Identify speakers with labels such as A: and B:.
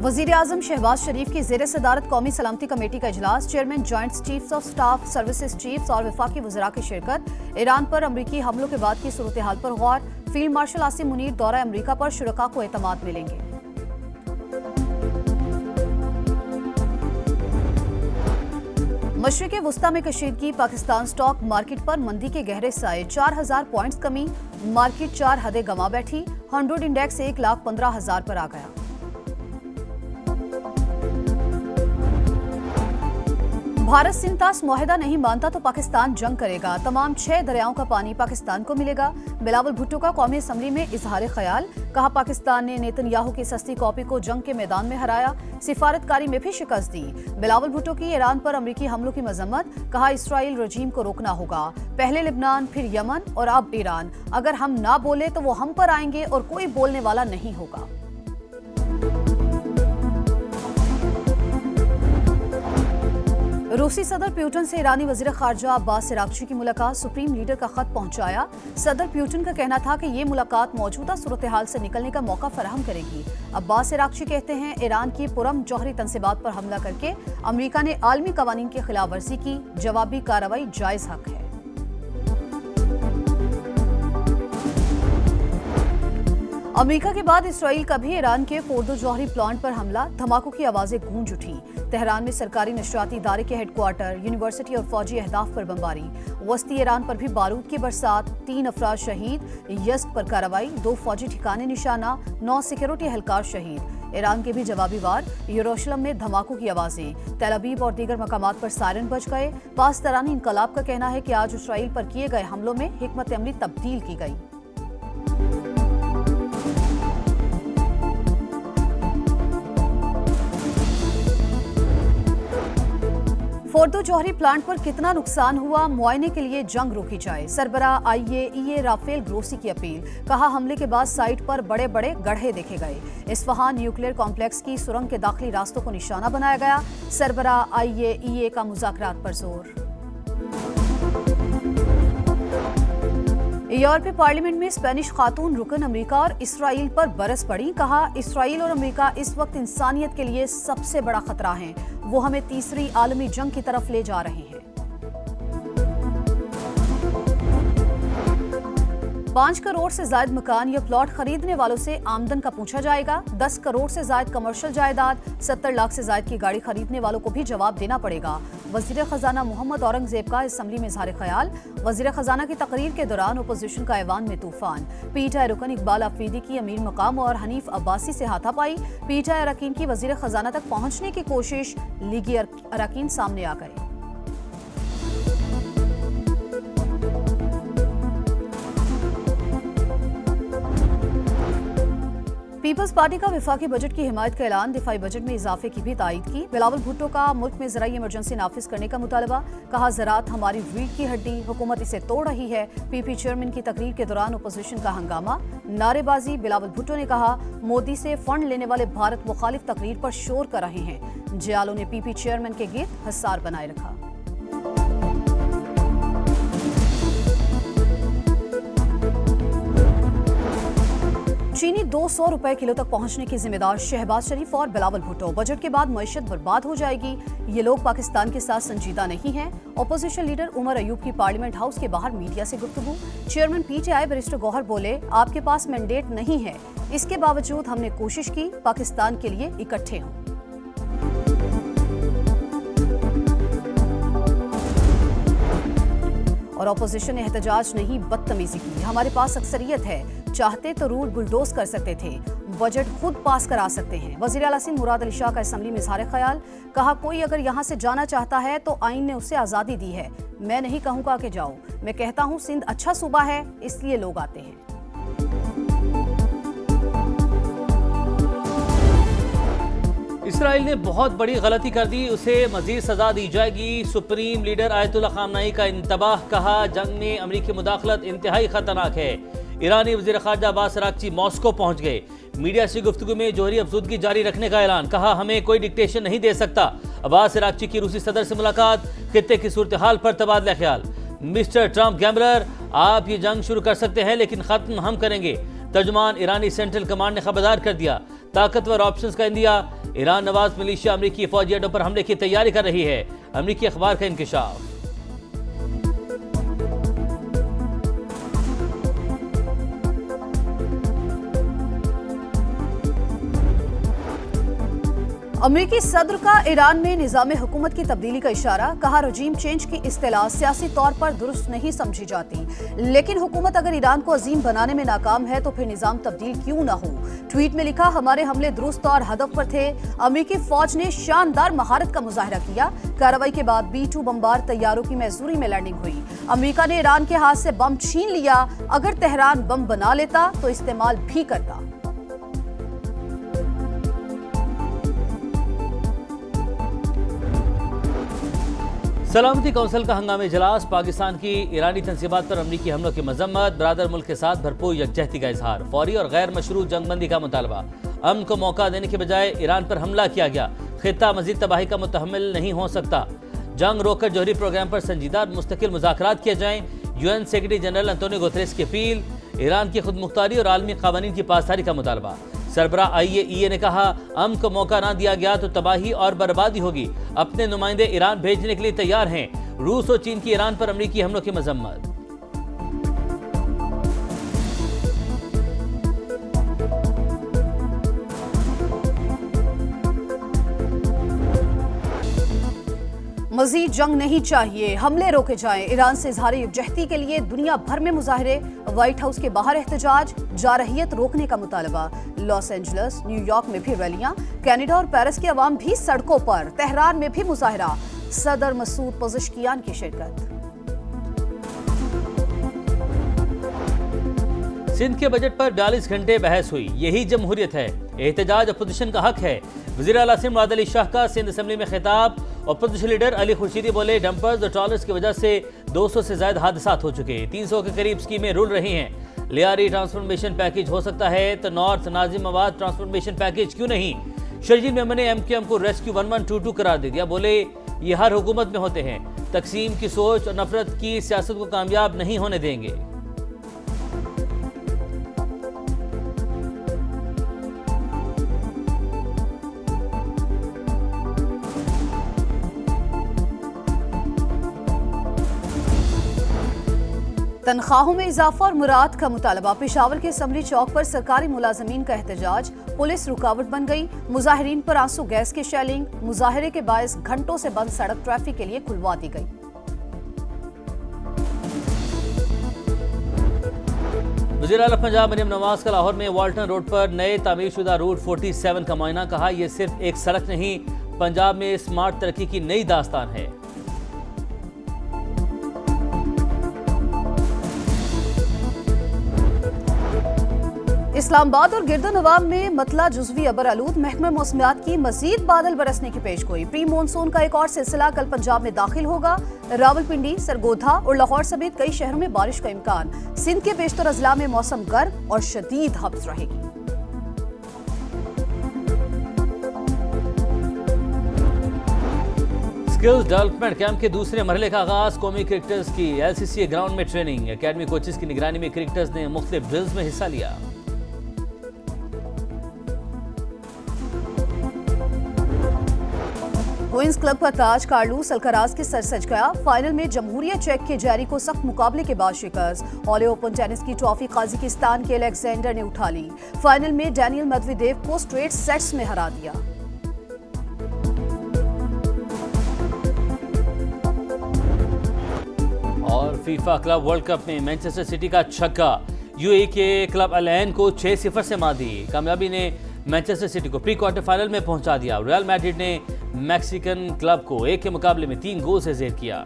A: वजीर आजम शहबाज शरीफ की जेर सदारत कौमी सलामती कमेटी का इजलास, chairman joint chiefs of staff services chiefs और वफाकी वज़रा की शिरकत। ईरान पर अमरीकी हमलों के बाद की सूरत हाल पर गौर। फील्ड मार्शल आसिम मुनीर दौरा अमरीका पर शुरका को एतमाद मिलेंगे। मशरिक़ वुस्ता में कशीदगी, पाकिस्तान स्टॉक मार्केट पर मंदी के गहरे साए, 4000 पॉइंट्स कमी, मार्केट 4 हदें गंवा बैठी। 100 इंडेक्स 1,15,000 पर आ गया। भारत सिंध तास मुआहिदा नहीं मानता तो पाकिस्तान जंग करेगा, तमाम 6 दरियाओं का पानी पाकिस्तान को मिलेगा। बिलावल भुट्टो का कौमी असम्बली में इजहार ख्याल, कहा पाकिस्तान ने नेतन्याहू की सस्ती कॉपी को जंग के मैदान में हराया, सिफारतकारी में भी शिकस्त दी। बिलावल भुट्टो की ईरान पर अमरीकी हमलों की मजम्मत, कहा इसराइल रजीम को रोकना होगा, पहले लिबनान फिर यमन और अब ईरान, अगर हम ना बोले तो वो हम पर आएंगे और कोई बोलने वाला नहीं होगा। रूसी सदर प्यूटन से ईरानी वजीर खारजा अब्बास अरागची की मुलाकात, सुप्रीम लीडर का खत पहुंचाया। सदर प्यूटन का कहना था कि ये मुलाकात मौजूदा सूरत हाल से निकलने का मौका फराहम करेगी। अब्बास अरागची कहते हैं ईरान की पुरम जौहरी तनसीबात पर हमला करके अमरीका ने आलमी कवानीन की खिलाफ वर्जी की, जवाबी कार्रवाई जायज हक है। अमेरिका के बाद इसराइल का भी ईरान के फोर्दो जौहरी प्लांट पर हमला, धमाकों की आवाजें गूंज उठी। तेहरान में सरकारी नशरियाती इदारे के हेडक्वार्टर, यूनिवर्सिटी और फौजी अहदाफ पर बमबारी। वस्ती ईरान पर भी बारूद की बरसात, 3 अफराद शहीद। यज़्द पर कार्रवाई, 2 फौजी ठिकाने निशाना, 9 सिक्योरिटी एहलकार शहीद। ईरान के भी जवाबी वार, यरूशलेम में धमाकों की आवाजें, तेल अवीव और दीगर मकामात पर सायरन बज गए। पासदारानी इनकलाब का कहना है कि आज इसराइल पर किए गए हमलों में हिकमत अमली तब्दील की गई। फोर्दो जौहरी प्लांट पर कितना नुकसान हुआ, मुआयने के लिए जंग रोकी जाए। सरबराह IAEA राफेल ग्रोसी की अपील, कहा हमले के बाद साइट पर बड़े बड़े गड्ढे देखे गए। इस्फहान न्यूक्लियर कॉम्प्लेक्स की सुरंग के दाखिली रास्तों को निशाना बनाया गया। सरबराह IAEA का मुज़ाकरात पर जोर। यूरोपीय पार्लियामेंट में स्पेनिश खातून रुकन अमेरिका और इसराइल पर बरस पड़ी, कहा इसराइल और अमेरिका इस वक्त इंसानियत के लिए सबसे बड़ा खतरा हैं, वो हमें तीसरी आलमी जंग की तरफ ले जा रहे हैं। 5 करोड़ से ज्यादा मकान या प्लॉट खरीदने वालों से आमदन का पूछा जाएगा। 10 करोड़ से ज्यादा कमर्शियल जायदाद, 70 लाख से ज्यादा की गाड़ी खरीदने वालों को भी जवाब देना पड़ेगा। वजीर खजाना मोहम्मद औरंगजेब का असम्बली में इजहार ख्याल, वजीर खजाना की तकरीर के दौरान अपोजिशन का ऐवान में तूफान। पीटीआई रुकन इकबाल अफरीदी की अमीर मकाम और हनीफ अब्बासी से हाथापाई, पीटीआई अरकान की वजीर खजाना तक पहुंचने की कोशिश, लीगी अरकान सामने आ गए। पीपल्स पार्टी का वफाकी बजट की हिमायत का ऐलान, दिफाई बजट में इजाफे की भी तायद की। बिलावल भुट्टो का मुल्क में ज़राई इमरजेंसी नाफिज करने का मुतालबा, कहा ज़राअत हमारी रीढ़ की हड्डी, हुकूमत इसे तोड़ रही है। PP चेयरमैन की तकरीर के दौरान अपोजिशन का हंगामा, नारेबाजी। बिलावल भुट्टो ने कहा मोदी से फंड लेने वाले भारत मुखालिफ तकरीर पर शोर कर रहे हैं। जियालों ने PP चेयरमैन के गिर्द हसार बनाए रखा। चीनी 200 रुपए किलो तक पहुंचने की जिम्मेदार शहबाज शरीफ और बिलावल भुट्टो। बजट के बाद मईशत बर्बाद हो जाएगी, ये लोग पाकिस्तान के साथ संजीदा नहीं हैं। अपोजिशन लीडर उमर अयूब की पार्लियामेंट हाउस के बाहर मीडिया से गुफ्तगू। चेयरमैन PTI बैरिस्टर गौहर बोले आपके पास मैंडेट नहीं है, इसके बावजूद हमने कोशिश की पाकिस्तान के लिए इकट्ठे हों। और अपोजिशन ने एहतजाज नहीं बदतमीजी की, हमारे पास अक्सरियत है, चाहते तो रूल बुलडोज कर सकते थे, बजट खुद पास करा सकते हैं। वजीर आला सिंध मुराद अली शाह का असम्बली में इजहार ख्याल, कहा कोई अगर यहाँ से जाना चाहता है तो आइन ने उसे आज़ादी दी है, मैं नहीं कहूँगा कि जाओ, मैं कहता हूँ सिंध अच्छा सूबा है इसलिए लोग आते हैं।
B: इसराइल ने बहुत बड़ी गलती कर दी, उसे मजीद सजा दी जाएगी। सुप्रीम लीडर आयतुल्लाह खामनाई का इंतबाह, कहा जंग में अमरीकी मुदाखलत इंतहाई खतरनाक है। ईरानी वज़ीर ख़ारजा अब्बास अरागची मॉस्को पहुंच गए, मीडिया से गुफ्तगू में जौहरी अफज़ूदगी जारी रखने का ऐलान, कहा हमें कोई डिक्टेशन नहीं दे सकता। अब्बास अरागची की रूसी सदर से मुलाकात, खित्ते की सूरत हाल पर तबादला ख्याल। मिस्टर ट्रंप गैम्बलर, आप ये जंग शुरू कर सकते हैं लेकिन खत्म हम करेंगे। तर्जुमान ईरानी सेंट्रल कमांड ने खबरदार कर दिया, ताकतवर ऑप्शंस का इंदिया, ईरान नवाज मिलिशिया अमरीकी फौजी अड्डों पर हमले की तैयारी कर रही है। अमरीकी अखबार का इंकशाफ।
A: अमेरिकी सदर का ईरान में निजाम हुकूमत की तब्दीली का इशारा, कहा रजीम चेंज की इस्तेलाह सियासी तौर पर दुरुस्त नहीं समझी जाती, लेकिन हुकूमत अगर ईरान को अजीम बनाने में नाकाम है तो फिर निजाम तब्दील क्यों ना हो। ट्वीट में लिखा, हमारे हमले दुरुस्त और हदफ पर थे। अमेरिकी फौज ने शानदार महारत का मुजाहरा किया। कार्रवाई के बाद B-2 बमबार तैयारों की मैसूरी में लैंडिंग हुई। अमेरिका ने ईरान के हाथ से बम छीन लिया। अगर तेहरान बम बना लेता तो इस्तेमाल भी करता।
B: सलामती कौंसिल का हंगामी इजलास, पाकिस्तान की ईरानी तंसीबात पर अमरीकी हमलों की मजम्मत, बरादर मुल्क के साथ भरपूर यकजहती का इजहार, फौरी और गैर मशरूत जंगबंदी का मुतालबा। अमन को मौका देने के बजाय ईरान पर हमला किया गया, खित्ता मजीद तबाही का मुतहम्मिल नहीं हो सकता। जंग रोककर जौहरी प्रोग्राम पर संजीदा और मुस्तकिल मुज़ाकरात किए जाएं, UN secretary general Antonio Guterres की अपील। ईरान की खुद मुख्तारी और आलमी कानून की पासदारी का मुतालबा। सरबराह IAEA ने कहा, अमन को मौका ना दिया गया तो तबाही और बर्बादी होगी। अपने नुमाइंदे ईरान भेजने के लिए तैयार हैं। रूस और चीन की ईरान पर अमरीकी हमलों की मजम्मत।
A: मजीद जंग नहीं चाहिए, हमले रोके जाएं। ईरान से इजहार यकजहती के लिए दुनिया भर में मुजाहरे, व्हाइट हाउस के बाहर एहतजाज, जारहियत रोकने का मुतालबा। लॉस एंजल्स, न्यूयॉर्क में भी रैलियां, कनाडा और पेरिस के अवाम भी सड़कों पर, तेहरान में भी मुजाहरा। सदर मसूद पज़ेश्कियान की शिरकत।
B: सिंध के बजट पर 42 घंटे बहस हुई, यही जमहूरियत है। एहतजाज अपोजिशन का हक है। वज़ीर आला सिंध मुराद अली शाह का सिंध असेंबली में खिताब। अपोजिशन लीडर अली खुर्शीदी बोले, डंपर्स और ट्रॉलर्स की वजह से 200 से ज्यादा हादसात हो चुके, 300 के करीब स्कीमें रुल रही हैं। लियारी ट्रांसफॉर्मेशन पैकेज हो सकता है तो नॉर्थ नाजिमाबाद ट्रांसफॉर्मेशन पैकेज क्यों नहीं। शर्जील मेमन ने MQM को रेस्क्यू 1122 करार दे दिया। बोले, ये हर हुकूमत में होते हैं, तकसीम की सोच और नफरत की सियासत को कामयाब नहीं होने देंगे।
A: तनख्वाहों में इजाफा और मुराद का मुतालबा। पेशावर के असम्बली चौक पर सरकारी मुलाजमीन का एहतजाज, पुलिस रुकावट बन गई। मुजाहिरीन पर आंसू गैस की शेलिंग, मुजाहरे के बायस घंटों से बंद सड़क ट्रैफिक के लिए खुलवा दी गई।
B: वज़ीर आला पंजाब मरियम नवाज का लाहौर में वाल्टन रोड पर नए तामीरशुदा रूट 47 का मुआयना। कहा, यह सिर्फ एक सड़क नहीं, पंजाब में स्मार्ट तरक्की की नई दास्तान है।
A: इस्लामाबाद और गिरदोनवाब में मतला जुज़वी अबर आलूद, महकमा मौसमियात की मजीद बादल बरसने की पेशगोई। प्री मानसून का एक और सिलसिला कल पंजाब में दाखिल होगा। रावलपिंडी, सरगोधा और लाहौर समेत कई शहरों में बारिश का इम्कान। सिंध के बेशतर अजला में मौसम गर्म और शदीद हब्स रहेगी।
B: स्किल्स डेवलपमेंट कैंप के दूसरे मरहले का आगाज। कौमी क्रिकेटर्स की LCCA ग्राउंड में ट्रेनिंग। एकेडमी कोचेस की निगरानी में क्रिकेटर्स ने मुख्तलिफ ड्रिल्स में हिस्सा लिया।
A: क्वींस क्लब का ताज कार्लोस अल्काराज के सर सज गया। फाइनल में जमहूरिया चेक के जैरी को सख्त मुकाबले के बाद शिकस्त। हॉले ओपन टेनिस की ट्रॉफी काजाकिस्तान के अलेक्जेंडर ने उठा ली। फाइनल में डैनियल मेदवेदेव को स्ट्रेट सेट्स में हरा दिया।
B: और फीफा क्लब वर्ल्ड कप में मैनचेस्टर सिटी का छक्का, UAE के क्लब अल ऐन को 6-0 से मात दी। कामयाबी ने मैनचेस्टर सिटी को प्री क्वार्टर फाइनल में पहुंचा दिया। रियल मैड्रिड ने मैक्सिकन क्लब को 1 के मुकाबले में 3 गोल से ज़ेर किया।